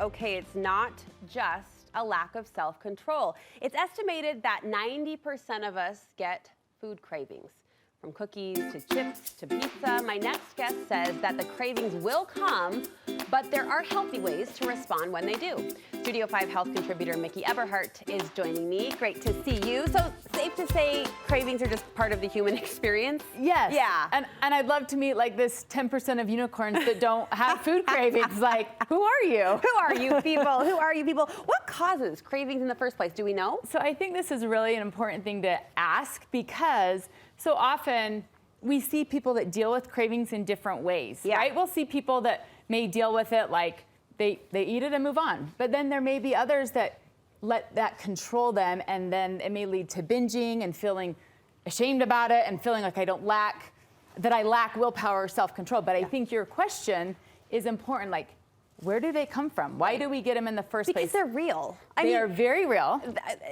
Okay, it's not just a lack of self-control. It's estimated that 90% of us get food cravings. From cookies to chips to pizza, my next guest says that the cravings will come, but there are healthy ways to respond when they do. Studio 5 Health Contributor Miki Eberhardt is joining me. Great to see you. So safe to say cravings are just part of the human experience? Yes. Yeah. And I'd love to meet like this 10% of unicorns that don't have food cravings. Like, who are you? Who are you people? Who are you people? What causes cravings in the first place? Do we know? So I think this is really an important thing to ask, because so often we see people that deal with cravings in different ways, right? We'll see people that may deal with it like they eat it and move on. But then there may be others that let that control them, and then it may lead to binging and feeling ashamed about it and feeling like I lack willpower or self-control. But I think your question is important, like, where do they come from? Why do we get them in the first place? Because they're real. They are very real.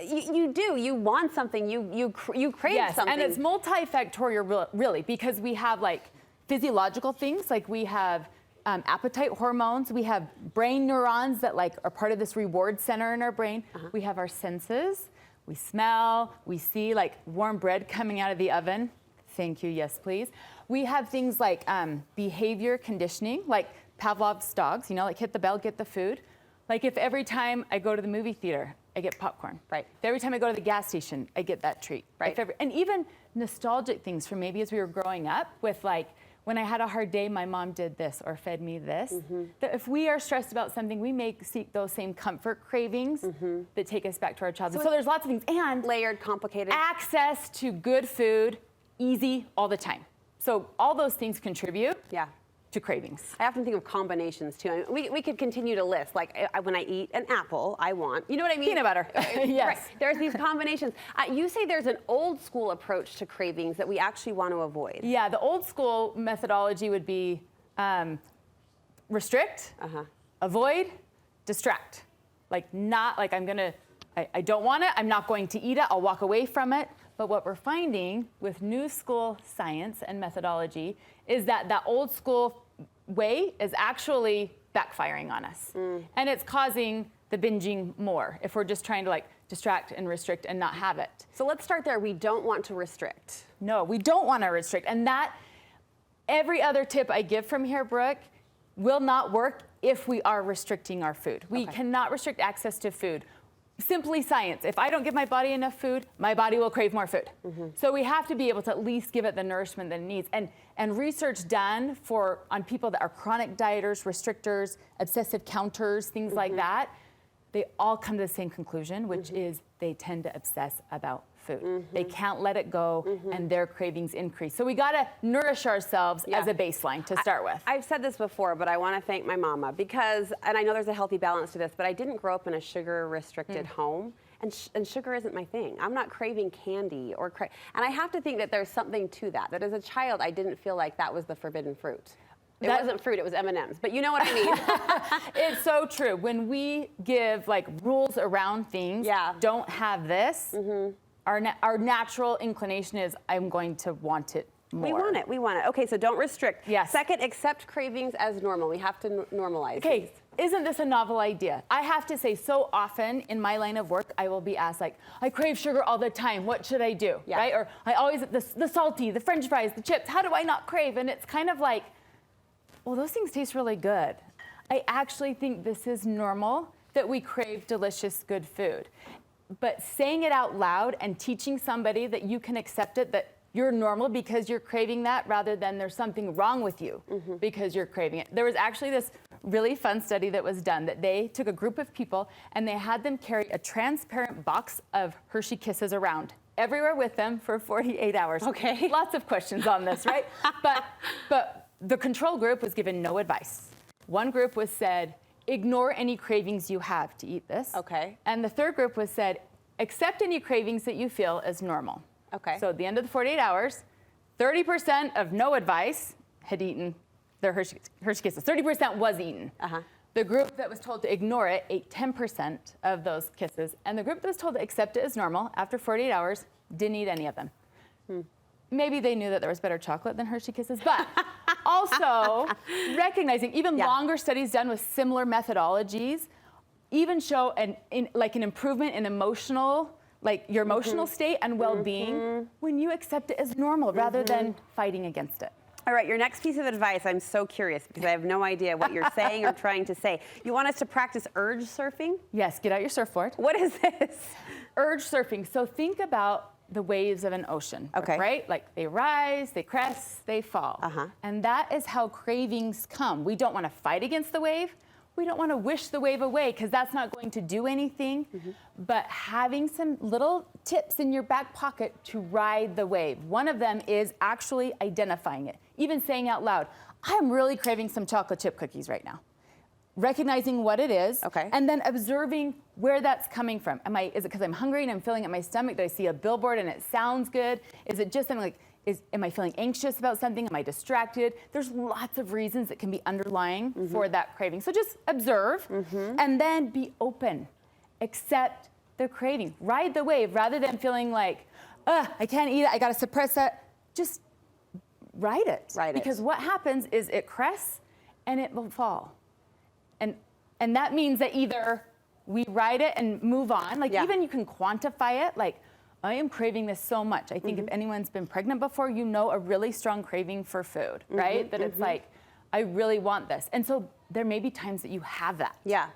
You do. You want something. You crave something. And it's multifactorial, really, because we have like physiological things, like we have appetite hormones, we have brain neurons that like are part of this reward center in our brain. We have our senses. We smell. We see like warm bread coming out of the oven. Thank you. Yes, please. We have things like behavior conditioning, like Pavlov's dogs, like hit the bell, get the food. Like if every time I go to the movie theater, I get popcorn. Right. If every time I go to the gas station, I get that treat. Right. And even nostalgic things from maybe as we were growing up with like, when I had a hard day, my mom did this or fed me this. That if we are stressed about something, we may seek those same comfort cravings that take us back to our childhood. So there's lots of things. And layered, complicated. Access to good food, easy, all the time. So all those things contribute. To cravings. I often think of combinations too. I mean, we could continue to list, like when I eat an apple, I want, you know what I mean? Peanut butter. Yes. Right. There's these combinations. You say there's an old school approach to cravings that we actually want to avoid. Yeah, the old school methodology would be restrict, avoid, distract. Like not like I don't want it, I'm not going to eat it, I'll walk away from it. But what we're finding with new school science and methodology is that that old school way is actually backfiring on us. And it's causing the binging more if we're just trying to like distract and restrict and not have it. So let's start there. We don't want to restrict. No, we don't want to restrict. And that, every other tip I give from here, Brooke, will not work if we are restricting our food. We cannot restrict access to food. Simply science. If I don't give my body enough food, my body will crave more food. So we have to be able to at least give it the nourishment that it needs. And research done on people that are chronic dieters, restrictors, obsessive counters, things like that, they all come to the same conclusion, which is they tend to obsess about food. They can't let it go, and their cravings increase. So we gotta nourish ourselves as a baseline to start with. I've said this before, but I wanna thank my mama because, and I know there's a healthy balance to this, but I didn't grow up in a sugar-restricted home, and sugar isn't my thing. I'm not craving candy and I have to think that there's something to that as a child, I didn't feel like that was the forbidden fruit. It wasn't fruit, it was M&Ms, but you know what I mean. It's so true. When we give like rules around things, don't have this, our natural inclination is I'm going to want it more. We want it. Okay, so don't restrict. Yes. Second, accept cravings as normal. We have to normalize. Okay, isn't this a novel idea? I have to say, so often in my line of work, I will be asked like, I crave sugar all the time, what should I do, right? Or I always, the salty, the French fries, the chips, how do I not crave? And it's kind of like, well, those things taste really good. I actually think this is normal that we crave delicious, good food. But saying it out loud and teaching somebody that you can accept it, that you're normal because you're craving that rather than there's something wrong with you because you're craving it. There was actually this really fun study that was done that they took a group of people and they had them carry a transparent box of Hershey Kisses around everywhere with them for 48 hours. Okay. Lots of questions on this, right? But the control group was given no advice. One group was said, ignore any cravings you have to eat this. Okay. And the third group was said, accept any cravings that you feel as normal. Okay. So at the end of the 48 hours, 30% of no advice had eaten their Hershey Kisses. 30% was eaten. The group that was told to ignore it ate 10% of those kisses. And the group that was told to accept it as normal after 48 hours didn't eat any of them. Maybe they knew that there was better chocolate than Hershey Kisses, but Also, recognizing even Yeah. longer studies done with similar methodologies even show an improvement in emotional, like your emotional state and well-being when you accept it as normal rather than fighting against it. All right, your next piece of advice, I'm so curious because I have no idea what you're saying or trying to say. You want us to practice urge surfing? Yes, get out your surfboard. What is this? Urge surfing. So think about the waves of an ocean, Okay. right? Like they rise, they crest, they fall. And that is how cravings come. We don't want to fight against the wave. We don't want to wish the wave away because that's not going to do anything. But having some little tips in your back pocket to ride the wave. One of them is actually identifying it, even saying out loud, I'm really craving some chocolate chip cookies right now. Recognizing what it is, and then observing where that's coming from. Is it because I'm hungry and I'm feeling it in my stomach? Do I see a billboard and it sounds good? Is it just something like, am I feeling anxious about something? Am I distracted? There's lots of reasons that can be underlying for that craving. So just observe and then be open. Accept the craving. Ride the wave rather than feeling like, I can't eat it, I gotta suppress that. Just ride it. Because what happens is it crests and it will fall. And that means that either we ride it and move on, like even you can quantify it, like I am craving this so much. I think if anyone's been pregnant before, you know a really strong craving for food, right? That it's like, I really want this. And so there may be times that you have that. Yeah.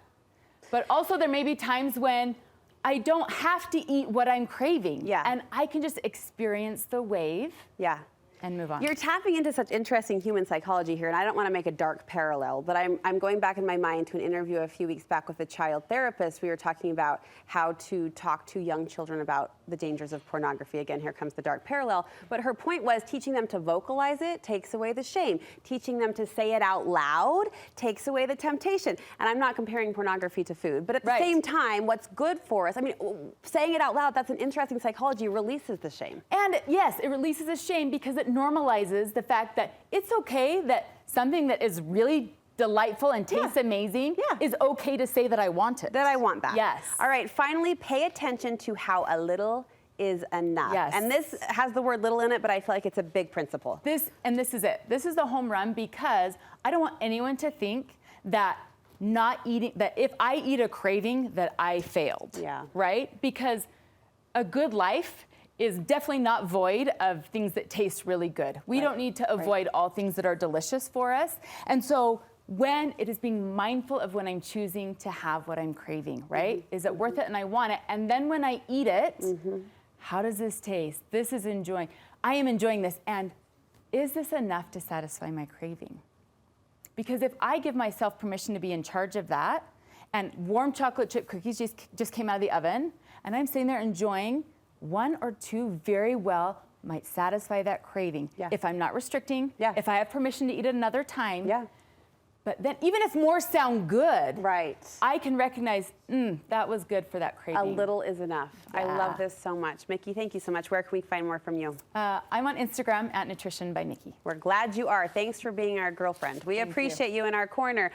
But also there may be times when I don't have to eat what I'm craving. Yeah. And I can just experience the wave. Yeah. And move on. You're tapping into such interesting human psychology here, and I don't want to make a dark parallel, but I'm going back in my mind to an interview a few weeks back with a child therapist. We were talking about how to talk to young children about the dangers of pornography. Again, here comes the dark parallel. But her point was teaching them to vocalize it takes away the shame. Teaching them to say it out loud takes away the temptation. And I'm not comparing pornography to food, but at the same time, what's good for us, I mean, saying it out loud, that's an interesting psychology, releases the shame. And yes, it releases the shame because it normalizes the fact that it's okay that something that is really delightful and tastes amazing is okay to say that I want it. That I want that. Yes. All right, finally, pay attention to how a little is enough. Yes. And this has the word little in it, but I feel like it's a big principle. This is it. This is the home run because I don't want anyone to think that not eating, that if I eat a craving that I failed. Yeah. Right? Because a good life is definitely not void of things that taste really good. We don't need to avoid all things that are delicious for us. And so when it is being mindful of when I'm choosing to have what I'm craving, right? Is it worth it and I want it? And then when I eat it, how does this taste? I am enjoying this. And is this enough to satisfy my craving? Because if I give myself permission to be in charge of that, and warm chocolate chip cookies just came out of the oven, and I'm sitting there enjoying one or two very well might satisfy that craving. If I'm not restricting, if I have permission to eat it another time. But then even if more sound good, I can recognize, that was good for that craving. A little is enough. I love this so much. Miki, thank you so much. Where can we find more from you? I'm on Instagram at Nutrition by Miki. We're glad you are. Thanks for being our girlfriend. We appreciate you in our corner.